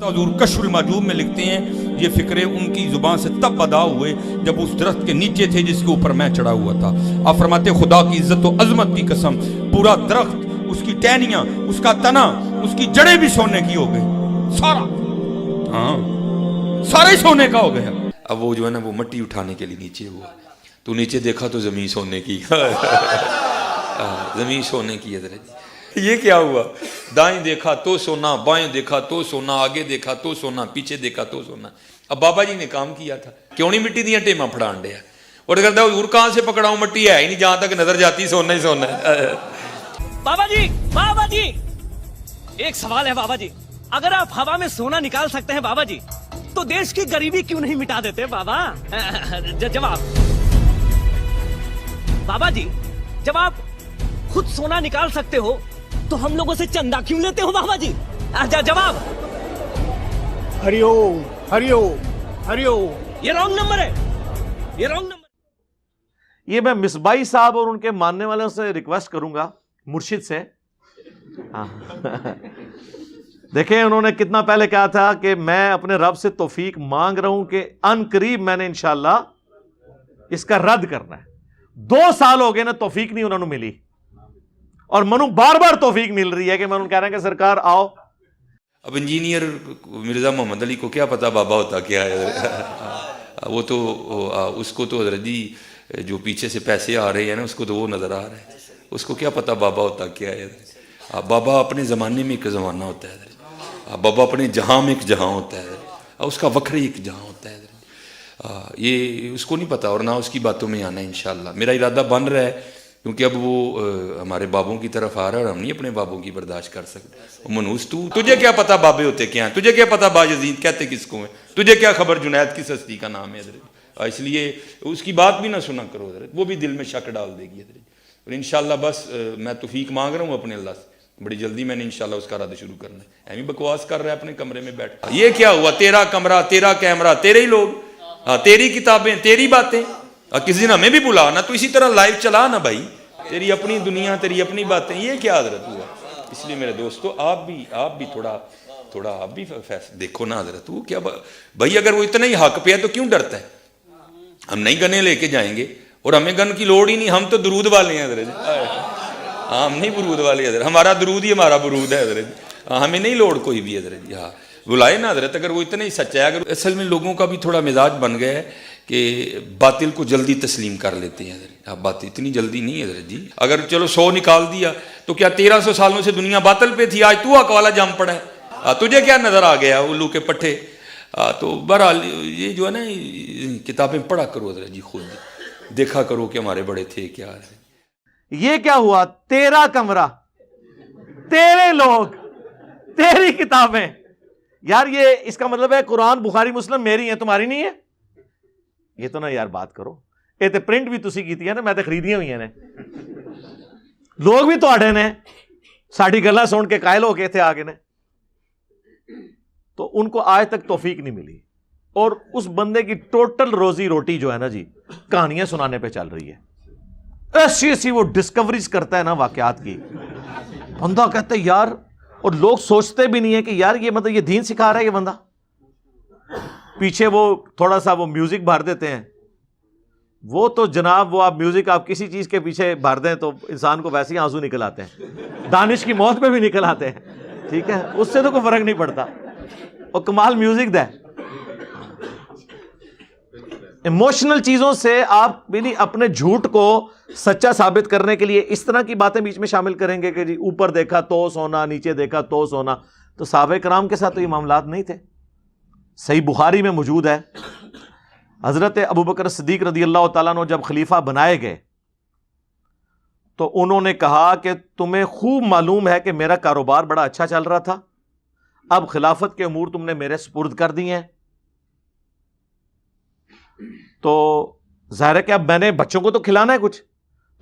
حضور کشف المحجوب میں لکھتے ہیں یہ فکرے ان کی زبان سے تب ادا ہوئے جب اس درخت کے نیچے تھے جس کے اوپر میں چڑھا ہوا تھا. آپ فرماتے خدا کی عزت و عظمت کی قسم پورا درخت، اس کی ٹہنیاں، اس کا تنا، اس کی جڑیں بھی سونے کی ہو گئی، سارا، ہاں سارے سونے کا ہو گیا. اب وہ جو ہے نا وہ مٹی اٹھانے کے لیے نیچے ہوا، تو نیچے دیکھا تو زمین سونے کی. زمین سونے کی. حضرت یہ کیا ہوا؟ دائیں دیکھا تو سونا، بائیں دیکھا تو سونا، آگے دیکھا تو سونا، پیچھے دیکھا تو سونا. اب بابا جی نے کام کیا تھا، کیوں نہیں مٹی دیا ٹیما پھڑان دیا، اور کہتا حضور کہاں سے پکڑاؤں، مٹی ہے ہی نہیں، جہاں تک نظر جاتی سونا ہی سونا ہے. بابا جی ایک سوال ہے بابا جی، اگر آپ ہوا میں سونا نکال سکتے ہیں بابا جی تو دیش کی غریبی کیوں نہیں مٹا دیتے بابا؟ جواب بابا جی، جب آپ خود سونا نکال سکتے ہو تو ہم لوگوں سے چندہ کیوں لیتے ہو بابا جی؟ جواب ہری اوم ہری اوم ہری اوم. یہ رانگ نمبر ہے، یہ رانگ نمبر. یہ میں مصباحی صاحب اور ان کے ماننے والوں سے ریکویسٹ کروں گا، مرشد سے. دیکھیں انہوں نے کتنا پہلے کہا تھا کہ میں اپنے رب سے توفیق مانگ رہا ہوں کہ ان قریب میں نے انشاءاللہ اس کا رد کرنا ہے. 2 سال ہو گئے نا توفیق نہیں انہوں نے ملی، اور منو بار بار توفیق مل رہی ہے کہ میں انہوں کہہ رہا ہیں کہ سرکار آؤ. اب انجینئر مرزا محمد علی کو کیا پتا بابا ہوتا کیا ہے. وہ تو اس کو تو حضرت جی جو پیچھے سے پیسے آ رہے ہیں نا اس کو تو وہ نظر آ رہا ہے، اس کو کیا پتا بابا ہوتا کیا ہے. بابا اپنے زمانے میں ایک زمانہ ہوتا ہے، بابا اپنے جہاں میں ایک جہاں ہوتا ہے، اس کا وکھرے ایک جہاں ہوتا ہے. یہ اس کو نہیں پتا اور نہ اس کی باتوں میں آنا ہے. انشاءاللہ میرا ارادہ بن رہا ہے، کیونکہ اب وہ ہمارے بابوں کی طرف آ رہا ہے اور ہم نہیں اپنے بابوں کی برداشت کر سکتے. منوس تجھے کیا پتا بابے ہوتے کیا ہیں، تجھے کیا پتا باجزید کہتے کس کو ہیں، تجھے کیا خبر جنید کس ہستی کا نام ہے. حضرت اس لیے اس کی بات بھی نہ سنا کرو حضرت، وہ بھی دل میں شک ڈال دے گی حضرت. اور انشاءاللہ بس میں توفیق مانگ رہا ہوں اپنے اللہ سے، بڑی جلدی میں نے انشاءاللہ اس کا رد شروع کرنا ہے. ایویں بکواس کر رہا ہے اپنے کمرے میں بیٹھ. یہ کیا ہوا؟ تیرا کمرہ، تیرا کیمرہ، تیرے ہی لوگ، تیری کتابیں، تیری باتیں. کسی دن ہمیں بھی بلا نا، تو اسی طرح لائیو چلا نا بھائی، تیری اپنی دنیا، تیری اپنی باتیں. یہ کیا حضرت ہوا؟ اس لیے میرے دوستو آپ بھی تھوڑا آپ بھی دیکھو نا حضرت. وہ کیا بھائی، اگر وہ اتنا ہی حق پہ ہے تو کیوں ڈرتا ہے؟ ہم نہیں گنے لے کے جائیں گے، اور ہمیں گن کی لوڑ ہی نہیں، ہم تو درود والے ہیں حضرت. ہم نہیں برود والے حضرت، ہمارا درود ہی ہمارا برود ہے حضرت. ہمیں نہیں لوڑ کوئی بھی حضرت. ہاں بلائے نا حضرت، اگر وہ اتنا ہی سچا ہے. اگر اصل میں لوگوں کا بھی تھوڑا مزاج بن گیا ہے کہ باطل کو جلدی تسلیم کر لیتے ہیں حضرت. بات اتنی جلدی نہیں حضرت جی. اگر چلو 100 نکال دیا تو کیا 1300 سالوں سے دنیا باطل پہ تھی؟ آج تو حق والا جم پڑا ہے، تجھے کیا نظر آ گیا الو کے پٹھے. تو بہرحال یہ جو ہے نا کتابیں پڑھا کرو حضرت جی، خود دیکھا کرو کہ ہمارے بڑے تھے کیا ہے. یہ کیا ہوا؟ تیرا کمرہ، تیرے لوگ، تیری کتابیں. یار یہ اس کا مطلب ہے قرآن بخاری مسلم میری ہیں، تمہاری نہیں ہے. یہ تو نا یار بات کرو. یہ تو پرنٹ بھی تسی کیتی ہے نا، میں تو خریدیاں ہوئی ہیں. لوگ بھی تواڈے نے ساڈی گلاں سن کے قائل ہو کے تھے آگے نے، تو ان کو آج تک توفیق نہیں ملی. اور اس بندے کی ٹوٹل روزی روٹی جو ہے نا جی کہانیاں سنانے پہ چل رہی ہے. ایسی وہ ڈسکوریز کرتا ہے نا واقعات کی، بندہ کہتا ہے یار، اور لوگ سوچتے بھی نہیں ہے کہ یار یہ مطلب یہ دین سکھا رہا ہے یہ بندہ. پیچھے وہ تھوڑا سا وہ میوزک بھر دیتے ہیں. وہ تو جناب وہ آپ میوزک آپ کسی چیز کے پیچھے بھر دیں تو انسان کو ویسے ہی آنسو نکل آتے ہیں، دانش کی موت پہ بھی نکل آتے ہیں. ٹھیک ہے، اس سے تو کوئی فرق نہیں پڑتا. اور کمال میوزک دے. ایموشنل چیزوں سے آپ اپنے جھوٹ کو سچا ثابت کرنے کے لیے اس طرح کی باتیں بیچ میں شامل کریں گے کہ جی اوپر دیکھا تو سونا، نیچے دیکھا تو سونا. تو صحابہ کرام کے ساتھ تو یہ معاملات نہیں تھے. صحیح بخاری میں موجود ہے، حضرت ابوبکر صدیق رضی اللہ تعالیٰ عنہ جب خلیفہ بنائے گئے تو انہوں نے کہا کہ تمہیں خوب معلوم ہے کہ میرا کاروبار بڑا اچھا چل رہا تھا، اب خلافت کے امور تم نے میرے سپرد کر دی ہیں، تو ظاہر ہے کہ اب میں نے بچوں کو تو کھلانا ہے کچھ،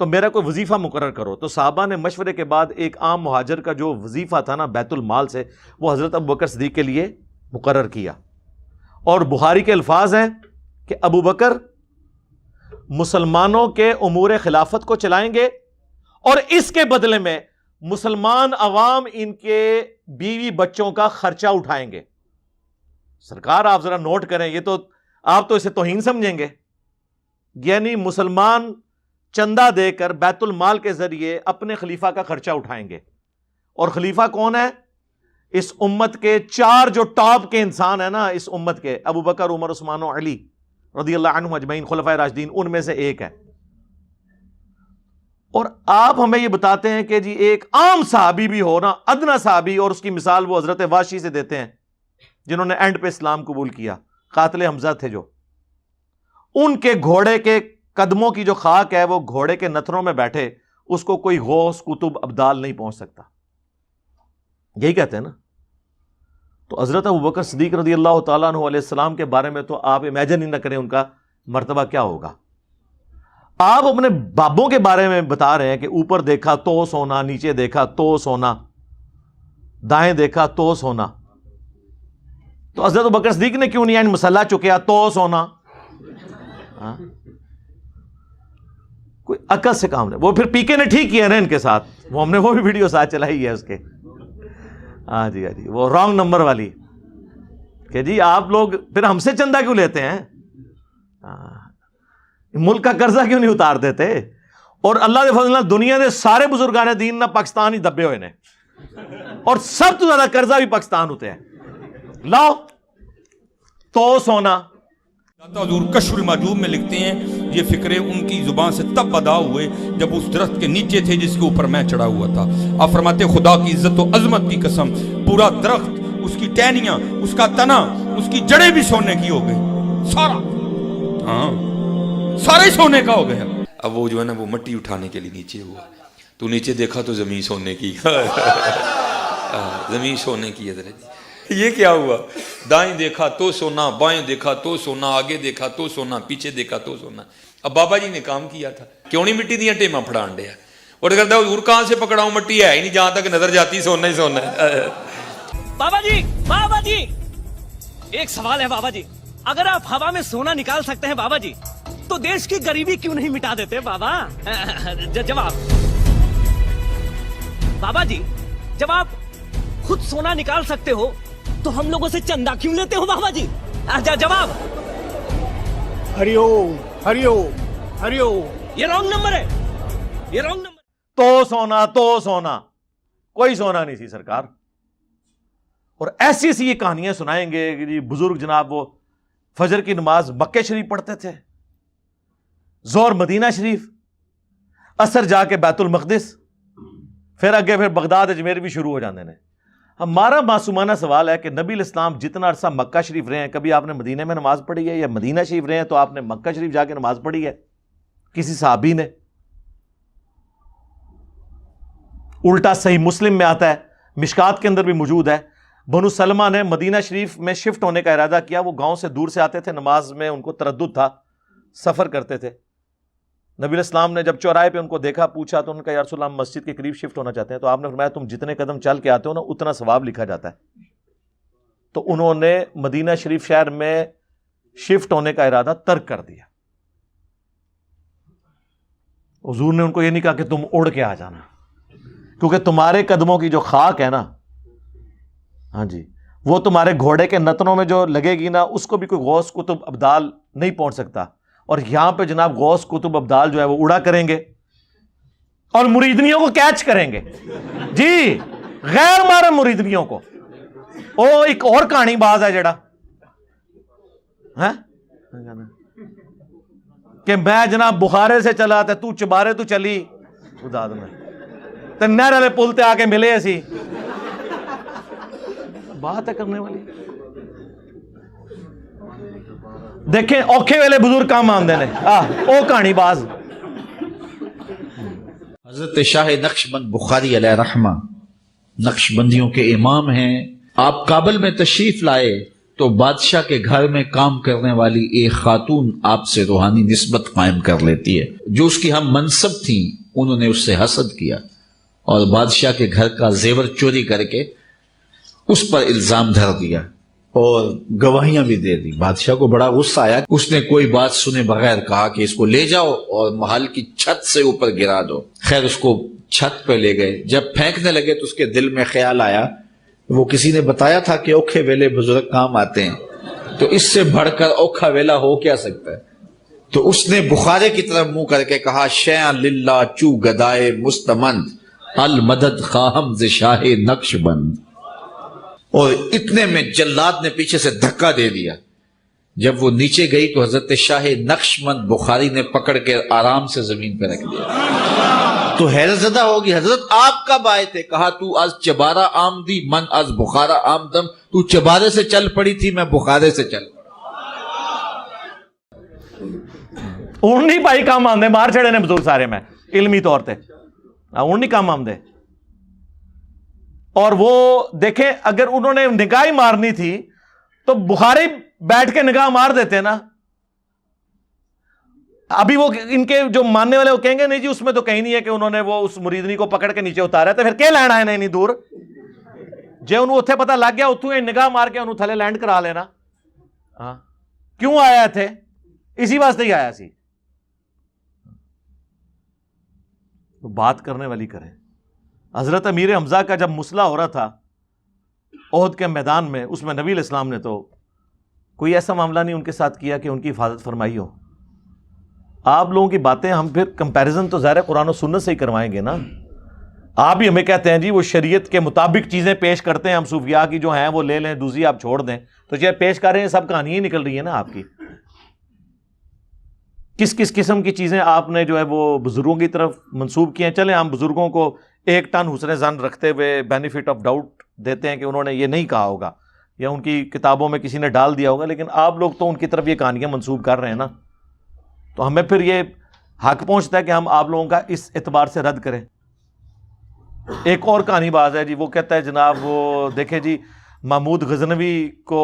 تو میرا کوئی وظیفہ مقرر کرو. تو صحابہ نے مشورے کے بعد ایک عام مہاجر کا جو وظیفہ تھا نا بیت المال سے، وہ حضرت ابوبکر صدیق کے لیے مقرر کیا. اور بخاری کے الفاظ ہیں کہ ابوبکر مسلمانوں کے امور خلافت کو چلائیں گے اور اس کے بدلے میں مسلمان عوام ان کے بیوی بچوں کا خرچہ اٹھائیں گے. سرکار آپ ذرا نوٹ کریں، یہ تو آپ تو اسے توہین سمجھیں گے. یعنی مسلمان چندہ دے کر بیت المال کے ذریعے اپنے خلیفہ کا خرچہ اٹھائیں گے. اور خلیفہ کون ہے؟ اس امت کے 4 جو ٹاپ کے انسان ہیں نا اس امت کے، ابو بکر، عمر، عثمان و علی رضی اللہ عنہم اجمعین، خلفائے راشدین، ان میں سے ایک ہے. اور آپ ہمیں یہ بتاتے ہیں کہ جی ایک عام صحابی بھی ہو نا، ادنا صحابی، اور اس کی مثال وہ حضرت واشی سے دیتے ہیں جنہوں نے اینڈ پہ اسلام قبول کیا، قاتل حمزہ تھے جو. ان کے گھوڑے کے قدموں کی جو خاک ہے وہ گھوڑے کے نتھنوں میں بیٹھے، اس کو کوئی غوث، کتب، ابدال نہیں پہنچ سکتا. یہی کہتے ہیں نا. تو حضرت ابوبکر صدیق رضی اللہ تعالیٰ عنہ علیہ السلام کے بارے میں تو آپ امیجن ہی نہ کریں ان کا مرتبہ کیا ہوگا. آپ اپنے بابوں کے بارے میں بتا رہے ہیں کہ اوپر دیکھا تو سونا، نیچے دیکھا تو سونا، دائیں دیکھا تو سونا. تو حضرت ابوبکر صدیق نے کیوں نہیں مسلح چکیا تو سونا؟ کوئی عقل سے کام نہیں. وہ پھر پی کے نے ٹھیک کیا نا ان کے ساتھ، وہ ہم نے وہ بھی ویڈیو ساتھ چلائی ہے اس کے. ہاں جی وہ رانگ نمبر والی کہ جی آپ لوگ پھر ہم سے چندہ کیوں لیتے ہیں، ملک کا قرضہ کیوں نہیں اتار دیتے. اور اللہ کے فضل دنیا کے سارے بزرگان دین نہ پاکستان ہی دبے ہوئے نے، اور سب تو زیادہ قرضہ بھی پاکستان ہوتے ہیں. لاؤ تو سونا. حضور کشف المحجوب میں لکھتے ہیں یہ فکرے ان کی زبان سے تب ادا ہوئے جب اس درخت کے نیچے تھے جس کے اوپر میں چڑھا ہوا تھا. آپ فرماتے خدا کی عزت و عظمت کی قسم، پورا درخت، اس کی ٹہنیاں، اس کا تنا، اس کی جڑیں بھی سونے کی ہو گئی، سارا، ہاں سارا ہی سونے کا ہو گیا. اب وہ جو ہے نا وہ مٹی اٹھانے کے لیے نیچے ہوا، تو نیچے دیکھا تو زمین سونے کی. زمین سونے کی. حضرت یہ کیا ہوا؟ دائیں دیکھا تو سونا، بائیں دیکھا تو سونا، آگے دیکھا تو سونا، پیچھے دیکھا تو سونا. اب بابا جی نے کام کیا تھا، کیوں نہیں مٹی دیا ٹیما پھڑان دیا، اور کرتا حضور کہاں سے پکڑاؤں، مٹی ہے ہی نہیں، جہاں تک نظر جاتی سونا ہی سونا ہے. بابا جی ایک سوال ہے بابا جی، اگر آپ ہوا میں سونا نکال سکتے ہیں بابا جی تو دیش کی غریبی کیوں نہیں مٹا دیتے بابا؟ جواب بابا جی، جب آپ خود سونا نکال سکتے ہو تو ہم لوگوں سے چندہ کیوں لیتے ہو بابا جی؟ جواب ہری اوم، ہری اوم، ہری اوم. یہ رانگ نمبر ہے، یہ رانگ نمبر. تو سونا کوئی سونا نہیں سی سرکار. اور ایسی سی یہ کہانیاں سنائیں گے کہ جی بزرگ جناب وہ فجر کی نماز مکہ شریف پڑھتے تھے، ظہر مدینہ شریف، عصر جا کے بیت المقدس، پھر اگے پھر بغداد اجمیر بھی شروع ہو جاندے نے. ہمارا معصومانہ سوال ہے کہ نبی الاسلام جتنا عرصہ مکہ شریف رہے ہیں، کبھی آپ نے مدینہ میں نماز پڑھی ہے؟ یا مدینہ شریف رہے ہیں تو آپ نے مکہ شریف جا کے نماز پڑھی ہے کسی صحابی نے؟ الٹا صحیح مسلم میں آتا ہے، مشکات کے اندر بھی موجود ہے، بنو سلمہ نے مدینہ شریف میں شفٹ ہونے کا ارادہ کیا. وہ گاؤں سے دور سے آتے تھے، نماز میں ان کو تردد تھا، سفر کرتے تھے. نبی الاسلام نے جب چوراہے پہ ان کو دیکھا، پوچھا تو ان کا یا رسول اللہ مسجد کے قریب شفٹ ہونا چاہتے ہیں. تو آپ نے فرمایا تم جتنے قدم چل کے آتے ہو نا اتنا ثواب لکھا جاتا ہے. تو انہوں نے مدینہ شریف شہر میں شفٹ ہونے کا ارادہ ترک کر دیا. حضور نے ان کو یہ نہیں کہا کہ تم اڑ کے آ جانا، کیونکہ تمہارے قدموں کی جو خاک ہے نا، ہاں جی، وہ تمہارے گھوڑے کے نتنوں میں جو لگے گی نا، اس کو بھی کوئی غوث، کتب، ابدال نہیں پہنچ سکتا. اور یہاں پہ جناب غوث، کتب، ابدال جو ہے وہ اڑا کریں گے اور مریدنیوں کو کیچ کریں گے. جی غیر محرم مریدنیوں کو. او ایک اور کہانی باز ہے جڑا کہ میں جناب بخارے سے چلا تو چبارے تو چلی خدا میں نہر والے پل تے آ کے ملے اسی. بات ہے کرنے والی. دیکھیں اوکھے ویلے بزرگ کام آندے نے، او کہانی باز. حضرت شاہ نقشبند بخاری علیہ رحمہ نقشبندیوں کے امام ہیں. آپ کابل میں تشریف لائے تو بادشاہ کے گھر میں کام کرنے والی ایک خاتون آپ سے روحانی نسبت قائم کر لیتی ہے. جو اس کی ہم منصب تھیں انہوں نے اس سے حسد کیا اور بادشاہ کے گھر کا زیور چوری کر کے اس پر الزام دھر دیا اور گواہیاں بھی دے دی. بادشاہ کو بڑا غصہ آیا. اس نے کوئی بات سنے بغیر کہا کہ اس کو لے جاؤ اور محل کی چھت سے اوپر گرا دو. خیر اس کو چھت پہ لے گئے. جب پھینکنے لگے تو اس کے دل میں خیال آیا، وہ کسی نے بتایا تھا کہ اوکھے ویلے بزرگ کام آتے ہیں. تو اس سے بڑھ کر اوکھا ویلا ہو کیا سکتا ہے؟ تو اس نے بخارے کی طرف منہ کر کے کہا شیئا للہ چو گدائے مستمند المدد خواہم ز شاہ نقش بند. اور اتنے میں جلاد نے پیچھے سے دھکا دے دیا. جب وہ نیچے گئی تو حضرت شاہ نقش بند بخاری نے پکڑ کے آرام سے زمین پہ رکھ دیا. تو حیرت زدہ ہوگی حضرت آپ کب آئے تھے؟ کہا تو از چبارہ آمدی من از بخارا آمدم. تو چبارے سے چل پڑی تھی، میں بخارے سے چل پڑا. ہوں نہیں بھائی کام آمدے مار چھڑے نے بزرگ سارے میں علمی طور تے ہوں نہیں کام آمدے. اور وہ دیکھیں اگر انہوں نے نگاہ ہی مارنی تھی تو بخاری بیٹھ کے نگاہ مار دیتے نا. ابھی وہ ان کے جو ماننے والے وہ کہیں گے نہیں جی اس میں تو کہیں نہیں ہے کہ انہوں نے وہ اس مریدنی کو پکڑ کے نیچے اتارا تو پھر کیا لینا ہے نہیں دور جے انہوں اتھے پتہ لگ گیا اتھوں نگاہ مار کے انہوں تھلے لینڈ کرا لینا. ہاں کیوں آیا تھے؟ اسی واسطے ہی آیا سی. تو بات کرنے والی کریں. حضرت امیر حمزہ کا جب مسئلہ ہو رہا تھا احد کے میدان میں، اس میں نبی علیہ السلام نے تو کوئی ایسا معاملہ نہیں ان کے ساتھ کیا کہ ان کی حفاظت فرمائی ہو. آپ لوگوں کی باتیں ہم پھر کمپیریزن تو ظاہر قرآن و سنت سے ہی کروائیں گے نا. آپ بھی ہمیں کہتے ہیں جی وہ شریعت کے مطابق چیزیں پیش کرتے ہیں، ہم صوفیاء کی جو ہیں وہ لے لیں، دوسری آپ چھوڑ دیں. تو یہ پیش کر رہے ہیں سب کہانی ہی نکل رہی ہے نا آپ کی. کس کس قسم کی چیزیں آپ نے جو ہے وہ بزرگوں کی طرف منسوب کی ہیں. چلیں ہم بزرگوں کو ایک ٹن حسن ظن رکھتے ہوئے بینیفٹ آف ڈاؤٹ دیتے ہیں کہ انہوں نے یہ نہیں کہا ہوگا یا ان کی کتابوں میں کسی نے ڈال دیا ہوگا، لیکن آپ لوگ تو ان کی طرف یہ کہانیاں منسوب کر رہے ہیں نا. تو ہمیں پھر یہ حق پہنچتا ہے کہ ہم آپ لوگوں کا اس اعتبار سے رد کریں. ایک اور کہانی باز ہے جی، وہ کہتا ہے جناب وہ دیکھیں جی محمود غزنوی کو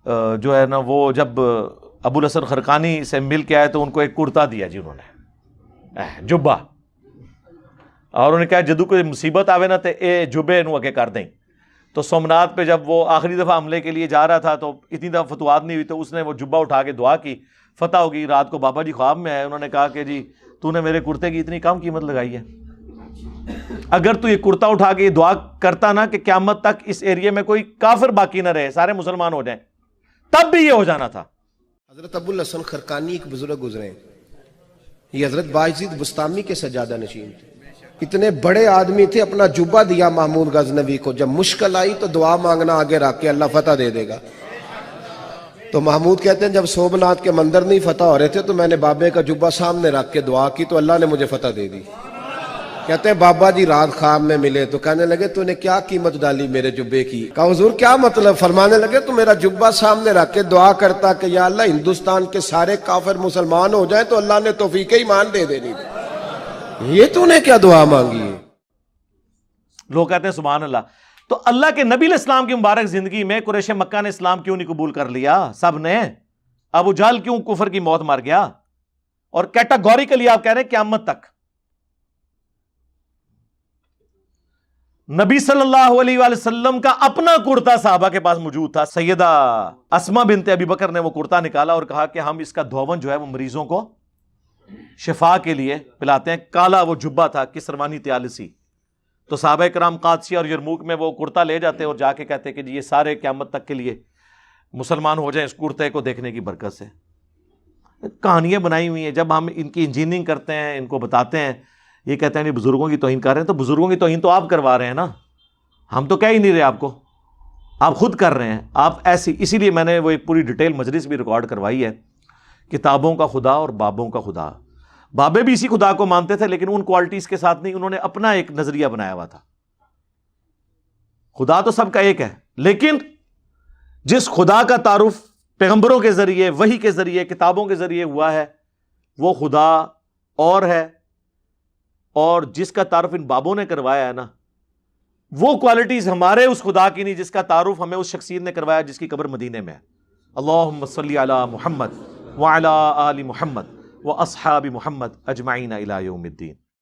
جو ہے نا وہ جب ابو الحسن خرقانی سے مل کے آئے تو ان کو ایک کرتا دیا جی انہوں نے جبہ، اور انہوں نے کہا جدو کوئی مصیبت آوے نا تے اے جبے نو اگے کر دیں. تو سومنات پہ جب وہ آخری دفعہ حملے کے لیے جا رہا تھا تو اتنی دفعہ فتوحات نہیں ہوئی تو اس نے وہ جبہ اٹھا کے دعا کی، فتح ہوگی. رات کو بابا جی خواب میں آئے، انہوں نے کہا کہ جی تو نے میرے کرتے کی اتنی کم قیمت لگائی ہے. اگر تو یہ کرتا اٹھا کے یہ دعا کرتا نا کہ قیامت تک اس ایریے میں کوئی کافر باقی نہ رہے، سارے مسلمان ہو جائیں، تب بھی یہ ہو جانا تھا. حضرت ابو الحسن خرقانی ایک بزرگ گزرے ہیں، یہ حضرت باعزید بستامی کے سجادہ نشین تھے. اتنے بڑے آدمی تھے، اپنا جبہ دیا محمود غزنوی کو. جب مشکل آئی تو دعا مانگنا آگے رکھ کے اللہ فتح دے دے گا. تو محمود کہتے ہیں جب سومنات کے مندر نہیں فتح ہو رہے تھے تو میں نے بابے کا جبہ سامنے رکھ کے دعا کی تو اللہ نے مجھے فتح دے دی. کہتے ہیں بابا جی رات خواب میں ملے تو کہنے لگے تو نے کیا قیمت ڈالی میرے جبے کی؟ کہا حضور کیا مطلب؟ فرمانے لگے تو میرا جبہ سامنے رکھ کے دعا کرتا کہ یا اللہ ہندوستان کے سارے کافر مسلمان ہو جائیں تو اللہ نے توفیق ایمان دے دینی. یہ تو نے کیا دعا مانگی ہے؟ لوگ کہتے ہیں سبحان اللہ. تو اللہ کے نبی علیہ السلام کی مبارک زندگی میں قریش مکہ نے اسلام کیوں نہیں قبول کر لیا؟ سب نے. ابو جہل کیوں کفر کی موت مر گیا؟ اور کیٹاگوریکلی آپ کہہ رہے ہیں قیامت تک. نبی صلی اللہ علیہ وآلہ وسلم کا اپنا کرتا صحابہ کے پاس موجود تھا. سیدہ اسما بنت ابی بکر نے وہ کرتا نکالا اور کہا کہ ہم اس کا دھون جو ہے وہ مریضوں کو شفا کے لیے پلاتے ہیں. کالا وہ جبہ تھا کسروانی تیالسی. تو صحابہ کرام قادسیہ اور یرموک میں وہ کرتا لے جاتے اور جا کے کہتے کہ جی یہ سارے قیامت تک کے لیے مسلمان ہو جائیں اس کرتے کو دیکھنے کی برکت سے. کہانیاں بنائی ہوئی ہیں. جب ہم ان کی انجینئرنگ کرتے ہیں، ان کو بتاتے ہیں، یہ کہتے ہیں نہیں بزرگوں کی توہین کر رہے ہیں. تو بزرگوں کی توہین تو آپ کروا رہے ہیں نا، ہم تو کہہ ہی نہیں رہے آپ کو، آپ خود کر رہے ہیں. آپ ایسی، اسی لیے میں نے وہ ایک پوری ڈیٹیل مجلس بھی ریکارڈ کروائی ہے، کتابوں کا خدا اور بابوں کا خدا. بابے بھی اسی خدا کو مانتے تھے لیکن ان کوالٹیز کے ساتھ نہیں، انہوں نے اپنا ایک نظریہ بنایا ہوا تھا. خدا تو سب کا ایک ہے، لیکن جس خدا کا تعارف پیغمبروں کے ذریعے، وحی کے ذریعے، کتابوں کے ذریعے ہوا ہے وہ خدا اور ہے، اور جس کا تعارف ان بابوں نے کروایا ہے نا وہ کوالٹیز ہمارے اس خدا کی نہیں جس کا تعارف ہمیں اس شخصیت نے کروایا جس کی قبر مدینے میں ہے. اللہم صلی علی محمد وعلی آل محمد واصحاب محمد اجمعین الی یوم الدین.